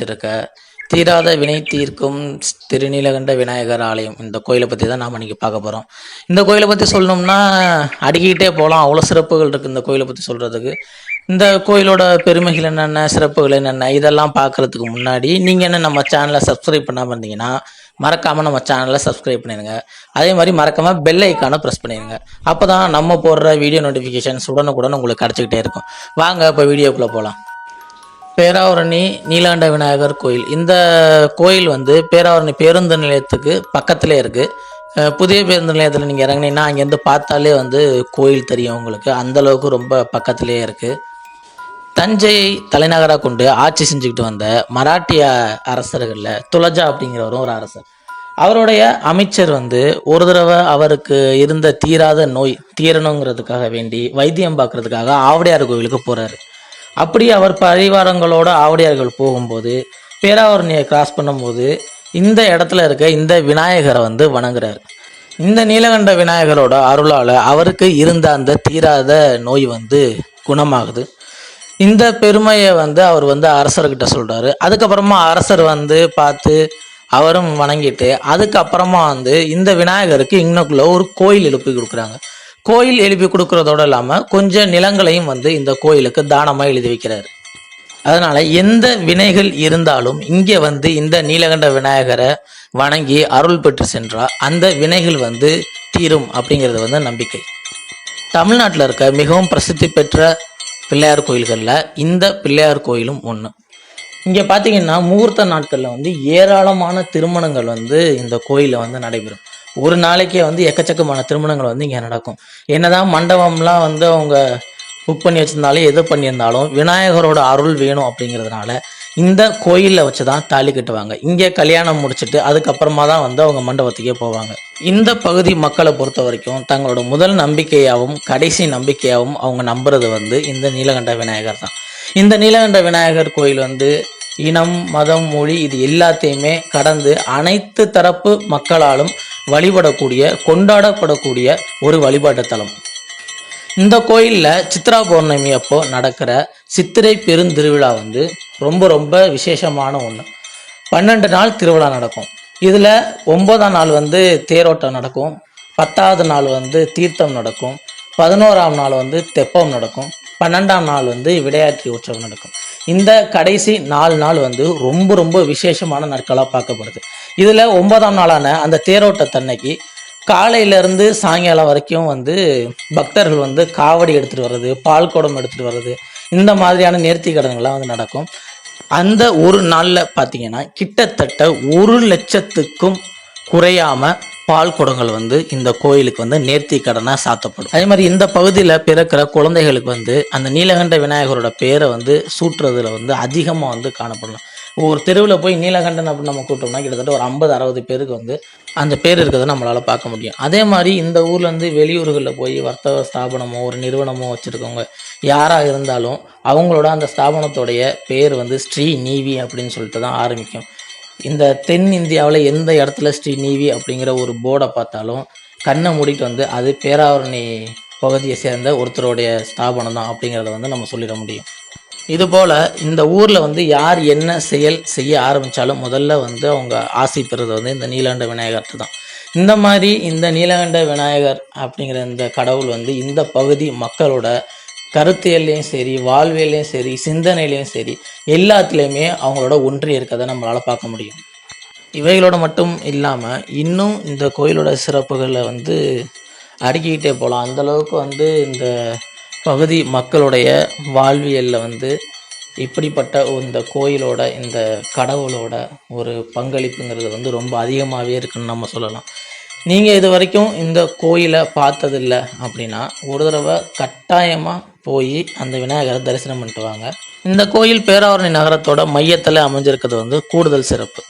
இருக்க தீராத வினை தீர்க்கும் திருநீலகண்ட விநாயகர் ஆலயம். இந்த கோயிலை பற்றி தான் நாம் இன்றைக்கி பார்க்க போகிறோம். இந்த கோயிலை பற்றி சொல்லணும்னா அடுக்கிக்கிட்டே போகலாம். அவ்வளோ சிறப்புகள் இருக்குது இந்த கோயிலை பற்றி சொல்கிறதுக்கு. இந்த கோயிலோட பெருமைகள் என்னென்ன, சிறப்புகள் என்னென்ன, இதெல்லாம் பார்க்குறதுக்கு முன்னாடி நீங்கள் என்ன நம்ம சேனலை சப்ஸ்கிரைப் பண்ணாமல் இருந்தீங்கன்னா மறக்காமல் நம்ம சேனலை சப்ஸ்கிரைப் பண்ணிடுங்க. அதே மாதிரி மறக்காமல் பெல் ஐக்கானை ப்ரெஸ் பண்ணிடுங்க. அப்போ தான் நம்ம போடுற வீடியோ நோட்டிஃபிகேஷன்ஸ் உடனுக்குடன் உங்களுக்கு கிடச்சிக்கிட்டே இருக்கும். வாங்க இப்போ வீடியோக்குள்ளே போகலாம். பேராவூரணி நீலாண்ட விநாயகர் கோயில். இந்த கோயில் பேராவூரணி பேருந்து நிலையத்துக்கு பக்கத்திலே இருக்குது. புதிய பேருந்து நிலையத்தில் நீங்கள் இறங்குனீங்கன்னா அங்கேருந்து பார்த்தாலே கோயில் தெரியும் உங்களுக்கு. அந்தளவுக்கு ரொம்ப பக்கத்திலே இருக்குது. தஞ்சையை தலைநகராக கொண்டு ஆட்சி செஞ்சுக்கிட்டு வந்த மராட்டிய அரசர்களில் துலஜா அப்படிங்கிறவரும் ஒரு அரசர். அவருடைய அமைச்சர் ஒரு தடவை அவருக்கு இருந்த தீராத நோய் தீரணுங்கிறதுக்காக வேண்டி வைத்தியம் பார்க்கறதுக்காக ஆவடையார் கோவிலுக்கு போகிறாரு. அப்படி அவர் பரிவாரங்களோட ஆவடியார்கள் போகும்போது பேராவூரணியை கிராஸ் பண்ணும்போது இந்த இடத்துல இருக்க இந்த விநாயகரை வணங்குறாரு. இந்த நீலகண்ட விநாயகரோட அருளால் அவருக்கு இருந்த அந்த தீராத நோய் குணமாகுது. இந்த பெருமையை அவர் அரசர்கிட்ட சொல்கிறாரு. அதுக்கப்புறமா அரசர் பார்த்து அவரும் வணங்கிட்டு அதுக்கப்புறமா இந்த விநாயகருக்கு இன்னுக்குள்ள ஒரு கோயில் எழுப்பி கொடுக்குறாங்க. கோயில் எழுப்பி கொடுக்கறதோடு இல்லாமல் கொஞ்சம் நிலங்களையும் இந்த கோயிலுக்கு தானமாக எழுதி வைக்கிறாரு. அதனால் எந்த வினைகள் இருந்தாலும் இங்கே இந்த நீலகண்ட விநாயகரை வணங்கி அருள் பெற்று சென்றால் அந்த வினைகள் தீரும் அப்படிங்கிறது நம்பிக்கை. தமிழ்நாட்டில் இருக்க மிகவும் பிரசித்தி பெற்ற பிள்ளையார் கோயில்களில் இந்த பிள்ளையார் கோயிலும் ஒன்று. இங்கே பார்த்தீங்கன்னா முகூர்த்த நாட்களில் ஏராளமான திருமணங்கள் இந்த கோயிலில் நடைபெறும். ஒரு நாளைக்கே எக்கச்சக்கமான திருமணங்கள் இங்கே நடக்கும். என்னதான் மண்டபம்லாம் அவங்க புக் பண்ணி வச்சுருந்தாலும் எது பண்ணியிருந்தாலும் விநாயகரோட அருள் வேணும் அப்படிங்கிறதுனால இந்த கோயிலில் வச்சு தான் தாலி கட்டுவாங்க. இங்கே கல்யாணம் முடிச்சுட்டு அதுக்கப்புறமா தான் அவங்க மண்டபத்துக்கே போவாங்க. இந்த பகுதி மக்களை பொறுத்த வரைக்கும் தங்களோட முதல் நம்பிக்கையாகவும் கடைசி நம்பிக்கையாகவும் அவங்க நம்புறது இந்த நீலகண்ட விநாயகர் தான். இந்த நீலகண்ட விநாயகர் கோயில் இனம், மதம், மொழி இது எல்லாத்தையுமே கடந்து அனைத்து தரப்பு மக்களாலும் வழிபடக்கூடிய கொண்டாடப்படக்கூடிய ஒரு வழிபாட்டு தலம். இந்த கோயிலில் சித்ரா பௌர்ணமி அப்போ நடக்கிற சித்திரை பெருந்திருவிழா ரொம்ப ரொம்ப விசேஷமான ஒன்று. 12 நாள் திருவிழா நடக்கும். இதில் 9ஆம் நாள் தேரோட்டம் நடக்கும், 10வது நாள் தீர்த்தம் நடக்கும், 11ஆம் நாள் தெப்பம் நடக்கும், 12ஆம் நாள் விடையாற்றி உற்சவம் நடக்கும். இந்த கடைசி 4 நாள் ரொம்ப ரொம்ப விசேஷமான நாட்களாக பார்க்கப்படுது. இதில் 9ஆம் நாளான அந்த தேரோட்டத்தன்னைக்கு காலையிலேருந்து சாயங்காலம் வரைக்கும் பக்தர்கள் காவடி எடுத்துகிட்டு வர்றது, பால் குடம் எடுத்துகிட்டு வர்றது, இந்த மாதிரியான நேர்த்தி கடன்கள்லாம் நடக்கும். அந்த ஒரு நாளில் பார்த்தீங்கன்னா கிட்டத்தட்ட 1 லட்சத்துக்கும் குறையாமல் பால் குடங்கள் இந்த கோயிலுக்கு நேர்த்தி கடனாக சாத்தப்படும். அதே மாதிரி இந்த பகுதியில் பிறக்கிற குழந்தைகளுக்கு அந்த நீலகண்ட விநாயகரோட பேரை சூட்டுறதுல அதிகமாக காணப்படலாம். ஒரு தெருவில் போய் நீலகண்டன் அப்படின்னு நம்ம கூப்பிட்டோம்னா கிட்டத்தட்ட ஒரு 50-60 பேருக்கு அந்த பேர் இருக்கிறத நம்மளால் பார்க்க முடியும். அதே மாதிரி இந்த ஊர்லேருந்து வெளியூர்களில் போய் வர்த்தக ஸ்தாபனமோ ஒரு நிறுவனமோ வச்சுருக்கவங்க யாராக இருந்தாலும் அவங்களோட அந்த ஸ்தாபனத்தோடைய பேர் ஸ்ரீ நீவி அப்படின்னு சொல்லிட்டு தான் ஆரம்பிக்கும். இந்த தென் இந்தியாவில் எந்த இடத்துல ஸ்ரீ நீவி அப்படிங்கிற ஒரு போர்டை பார்த்தாலும் கண்ணை மூடிட்டு அது பேராவூரணி பகுதியை சேர்ந்த ஒருத்தருடைய ஸ்தாபனம் தான் அப்படிங்கிறத நம்ம சொல்லிட முடியும். இதுபோல் இந்த ஊரில் யார் என்ன செயல் செய்ய ஆரம்பித்தாலும் முதல்ல அவங்க ஆசை பெறுறது இந்த நீலகண்ட விநாயகர்கிட்ட தான். இந்த மாதிரி இந்த நீலகண்ட விநாயகர் அப்படிங்கிற இந்த கடவுள் இந்த பகுதி மக்களோட கருத்தியல்லையும் சரி, வாழ்வியல்லையும் சரி, சிந்தனையிலையும் சரி, எல்லாத்துலேயுமே அவங்களோட ஒன்றி இருக்கிறத நம்மளால் பார்க்க முடியும். இவைகளோட மட்டும் இல்லாமல் இன்னும் இந்த கோயிலோட சிறப்புகளை அடுக்கிக்கிட்டே போகலாம். அந்தளவுக்கு இந்த பகுதி மக்களுடைய வாழ்வியலில் இப்படிப்பட்ட இந்த கோயிலோட இந்த கடவுளோட ஒரு பங்களிப்புங்கிறது ரொம்ப அதிகமாகவே இருக்குன்னு நம்ம சொல்லலாம். நீங்கள் இது வரைக்கும் இந்த கோயிலை பார்த்ததில்லை அப்படின்னா ஒரு தடவை கட்டாயமாக போய் அந்த விநாயகரை தரிசனம் பண்ணிட்டு வாங்க. இந்த கோயில் பேராவூரணி நகரத்தோட மையத்தில் அமைஞ்சிருக்கிறது கூடுதல் சிறப்பு.